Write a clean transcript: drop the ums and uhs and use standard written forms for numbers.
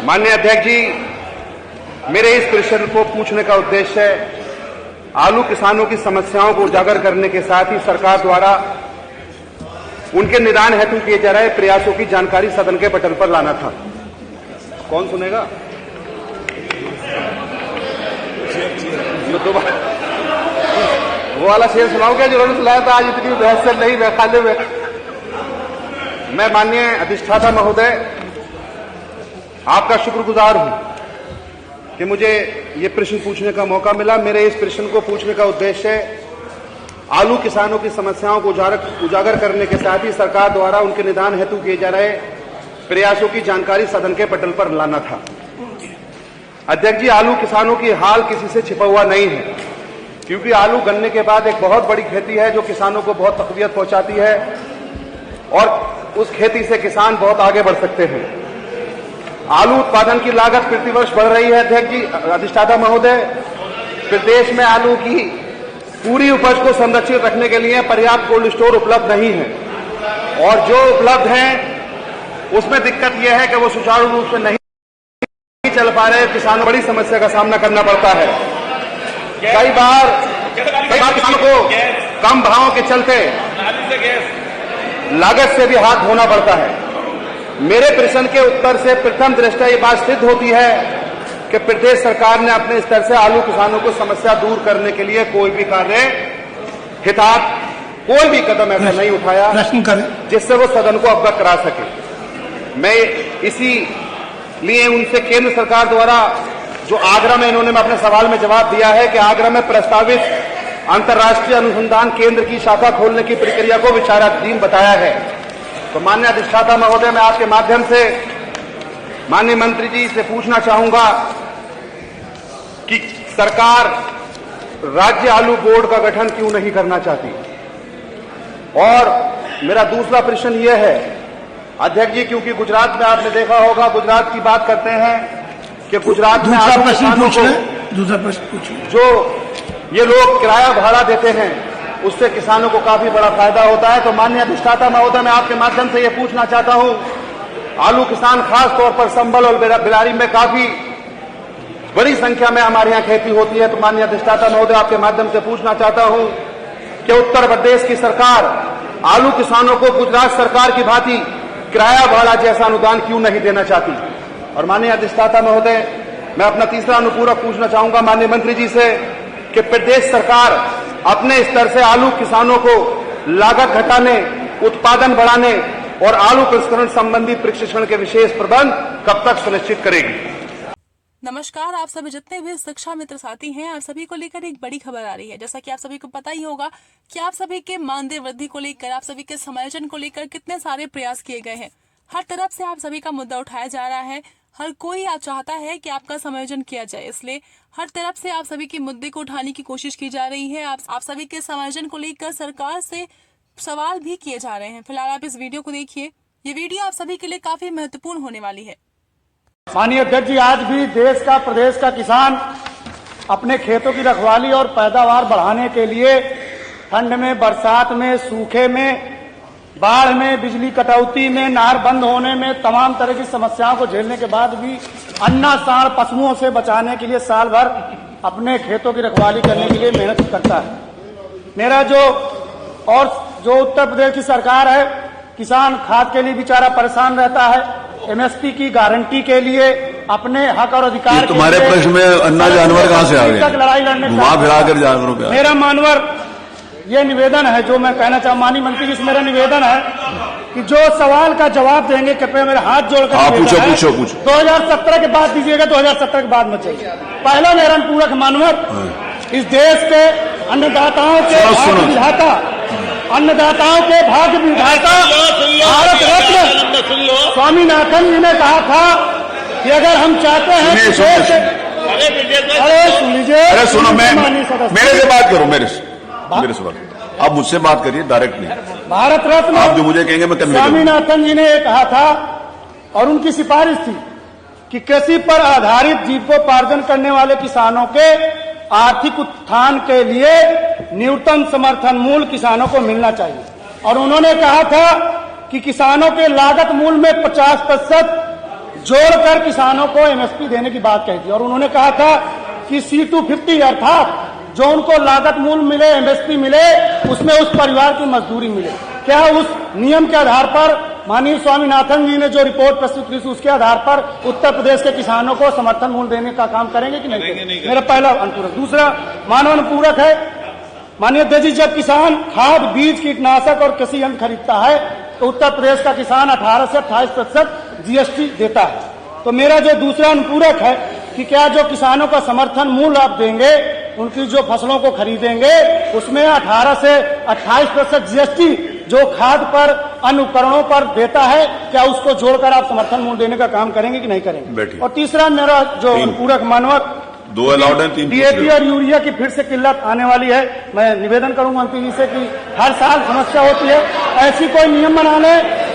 माननीय अध्यक्ष जी, मेरे इस प्रश्न को पूछने का उद्देश्य आलू किसानों की समस्याओं को उजागर करने के साथ ही सरकार द्वारा उनके निदान हेतु किए जा रहे प्रयासों की जानकारी सदन के पटल पर लाना था। कौन सुनेगा? दोबारा वो वाला शेर सुनाओ क्या जो सुनाया था? आज इतनी बहस चल रही खाले हुए। मैं माननीय अधिष्ठाता महोदय आपका शुक्रगुजार हूं कि मुझे ये प्रश्न पूछने का मौका मिला। मेरे इस प्रश्न को पूछने का उद्देश्य आलू किसानों की समस्याओं को उजागर करने के साथ ही सरकार द्वारा उनके निदान हेतु किए जा रहे प्रयासों की जानकारी सदन के पटल पर लाना था। अध्यक्ष जी, आलू किसानों की हाल किसी से छिपा हुआ नहीं है, क्योंकि आलू गन्ने के बाद एक बहुत बड़ी खेती है जो किसानों को बहुत तकलीफ पहुंचाती है और उस खेती से किसान बहुत आगे बढ़ सकते हैं। आलू उत्पादन की लागत प्रतिवर्ष बढ़ रही है। अध्यक्ष जी, अधिष्ठाता महोदय, प्रदेश में आलू की पूरी उपज को संरक्षित रखने के लिए पर्याप्त कोल्ड स्टोर उपलब्ध नहीं है और जो उपलब्ध हैं उसमें दिक्कत यह है कि वो सुचारू रूप से नहीं चल पा रहे। किसानों को बड़ी समस्या का सामना करना पड़ता है। कई बार किसानों को कम भावों के चलते लागत से भी हाथ धोना पड़ता है। मेरे प्रश्न के उत्तर से प्रथम दृष्टया ये बात सिद्ध होती है कि प्रदेश सरकार ने अपने स्तर से आलू किसानों को समस्या दूर करने के लिए कोई भी कार्य हितार्थ कोई भी कदम ऐसा नहीं उठाया जिससे वो सदन को अवगत करा सके। मैं इसी लिए उनसे केंद्र सरकार द्वारा जो आगरा में इन्होंने अपने सवाल में जवाब दिया है कि आगरा में प्रस्तावित अंतर्राष्ट्रीय अनुसंधान केंद्र की शाखा खोलने की प्रक्रिया को विचाराधीन बताया है। तो माननीय अधिष्ठाता महोदय, मैं आपके माध्यम से माननीय मंत्री जी से पूछना चाहूंगा कि सरकार राज्य आलू बोर्ड का गठन क्यों नहीं करना चाहती। और मेरा दूसरा प्रश्न यह है अध्यक्ष जी, क्योंकि गुजरात में आपने देखा होगा, गुजरात की बात करते हैं कि गुजरात में दूसरा प्रश्न पूछिए। जो ये लोग किराया भाड़ा देते हैं उससे किसानों को काफी बड़ा फायदा होता है। तो माननीय अधिष्ठाता महोदय, मैं आपके माध्यम से ये पूछना चाहता हूं, आलू किसान खास तौर पर संभल और बिलारी में काफी बड़ी संख्या में हमारे यहाँ खेती होती है। तो माननीय अधिष्ठाता महोदय, आपके माध्यम से पूछना चाहता हूं कि उत्तर प्रदेश की सरकार आलू किसानों को गुजरात सरकार की भांति किराया भाड़ा जैसा अनुदान क्यों नहीं देना चाहती। और माननीय अधिष्ठाता महोदय, मैं अपना तीसरा अनुपूरक पूछना चाहूंगा माननीय मंत्री जी से कि प्रदेश सरकार अपने स्तर से आलू किसानों को लागत घटाने, उत्पादन बढ़ाने और आलू प्रसंस्करण संबंधी प्रशिक्षण के विशेष प्रबंध कब तक सुनिश्चित करेगी। नमस्कार, आप सभी जितने भी शिक्षा मित्र साथी हैं, आप सभी को लेकर एक बड़ी खबर आ रही है। जैसा कि आप सभी को पता ही होगा कि आप सभी के मानदेय वृद्धि को लेकर, आप सभी के समायोजन को लेकर कितने सारे प्रयास किए गए हैं। हर तरफ से आप सभी का मुद्दा उठाया जा रहा है। हर कोई आप चाहता है कि आपका समायोजन किया जाए, इसलिए हर तरफ से आप सभी के मुद्दे को उठाने की कोशिश की जा रही है। आप सभी के समायोजन को लेकर सरकार से सवाल भी किए जा रहे हैं। फिलहाल आप इस वीडियो को देखिए। ये वीडियो आप सभी के लिए काफी महत्वपूर्ण होने वाली है। माननीय अध्यक्ष जी, आज भी देश का, प्रदेश का किसान अपने खेतों की रखवाली और पैदावार बढ़ाने के लिए ठंड में, बरसात में, सूखे में, बाढ़ में, बिजली कटौती में, नहर बंद होने में, तमाम तरह की समस्याओं को झेलने के बाद भी अन्ना सांड पशुओं से बचाने के लिए साल भर अपने खेतों की रखवाली करने के लिए मेहनत करता है। मेरा जो उत्तर प्रदेश की सरकार है, किसान खाद के लिए बेचारा परेशान रहता है। एमएसपी की गारंटी के लिए अपने हक और अधिकार तुम्हारे प्रश्न में अन्ना जानवर कहाँ से आ गए? तक लड़ाई लड़ने फिराकर जानवरों पे मेरा मानवर ये निवेदन है जो मैं कहना चाहूँ माननीय मंत्री जी से मेरा निवेदन है कि जो सवाल का जवाब देंगे, कृपया मेरे हाथ जोड़कर पूछो 2017 के बाद दीजिएगा, 2017 के बाद में चाहिए। पहला मेरा पूरक मानवर इस देश के अन्नदाताओं के भाग्य विधाता, अन्नदाताओं के भाग्य विधाता भारत रत्न स्वामीनाथन जी ने कहा था कि अगर हम चाहते हैं अरे सुन लीजिए, अरे सुनो, मेरे से बात करो, मेरे से बात, आप मुझसे बात करिए, डायरेक्ट नहीं। भारत रत्न आप जो मुझे कहेंगे मैं करने स्वामीनाथन जी ने ये कहा था और उनकी सिफारिश थी कि कृषि पर आधारित जीविकोपार्जन करने वाले किसानों के आर्थिक उत्थान के लिए न्यूनतम समर्थन मूल्य किसानों को मिलना चाहिए। और उन्होंने कहा था कि किसानों के लागत मूल्य में 50% जोड़कर किसानों को एमएसपी देने की बात कही थी और उन्होंने कहा था कि C250 अर्थात जो उनको लागत मूल्य मिले, एमएसपी मिले, उसमें उस परिवार की मजदूरी मिले। क्या उस नियम के आधार पर माननीय स्वामीनाथन जी ने जो रिपोर्ट प्रस्तुत की उसके आधार पर उत्तर प्रदेश के किसानों को समर्थन मूल्य देने का काम करेंगे कि नहीं करेंगे? मेरा पहला अनुपूरक। दूसरा मानव अनुपूरक है, माननीय अध्यक्ष जी, जब किसान खाद, बीज, कीटनाशक और कृषि यंत्र खरीदता है तो उत्तर प्रदेश का किसान 18 से 28% GST देता है। तो मेरा जो दूसरा अनुपूरक है कि क्या जो किसानों का समर्थन मूल्य आप देंगे, उनकी जो फसलों को खरीदेंगे उसमें 18 से 28% GST जो खाद पर, अन्य उपकरणों पर देता है, क्या उसको जोड़कर आप समर्थन मूल्य देने का काम करेंगे कि नहीं करेंगे? और तीसरा मेरा जो अनुपूरक मानवक, 2 अलाउड है, 3 DAP और यूरिया की फिर से किल्लत आने वाली है। मैं निवेदन करूंगा मंत्री जी से कि हर साल समस्या होती है, ऐसी कोई नियम बना लें